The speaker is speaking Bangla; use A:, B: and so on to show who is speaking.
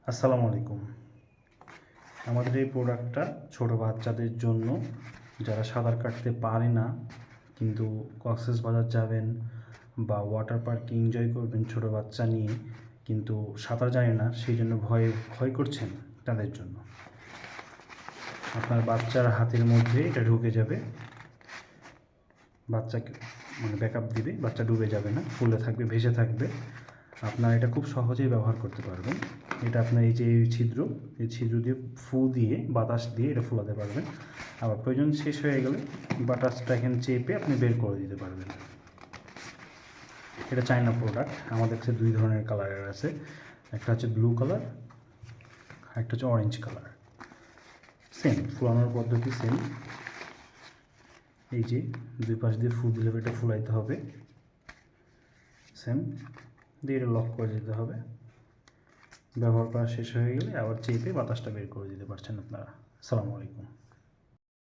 A: আসসালামু আলাইকুম। আমাদের এই প্রোডাক্টটা ছোটো বাচ্চাদের জন্য, যারা সাঁতার কাটতে পারে না কিন্তু কক্সবাজার যাবেন বা ওয়াটার পার্ক এনজয় করবেন ছোটো বাচ্চা নিয়ে, কিন্তু সাঁতার জানে না, সেই জন্য ভয় করছেন, তাদের জন্য। আপনার বাচ্চার হাতের মধ্যে এটা ঢুকে যাবে, বাচ্চাকে ব্যাকআপ দিবে, বাচ্চা ডুবে যাবে না, ফুলে থাকবে, ভেসে থাকবে। আপনারা এটা খুব সহজেই ব্যবহার করতে পারবেন। এটা আপনার এই যে এই ছিদ্র দিয়ে দিয়ে বাতাস দিয়ে এটা ফোলাতে পারবেন। আবার প্রয়োজন শেষ হয়ে গেলে বাতাসটা এখানে চেপে আপনি বের করে দিতে পারবেন। এটা চায়না প্রোডাক্ট। আমাদের কাছে দুই ধরনের কালারের আছে, একটা হচ্ছে ব্লু কালার, একটা হচ্ছে অরেঞ্জ কালার। সেম ফুলানোর পদ্ধতি সেম। এই যে দুই পাশ দিয়ে ফুল দিলে এটা ফুলাইতে হবে, সেম দিয়ে এটা লক করে দিতে হবে। ব্যবহার করা শেষ হয়ে গেলে আবার চেপে বাতাসটা বের করে দিতে পারছেন আপনারা। আসসালামু আলাইকুম।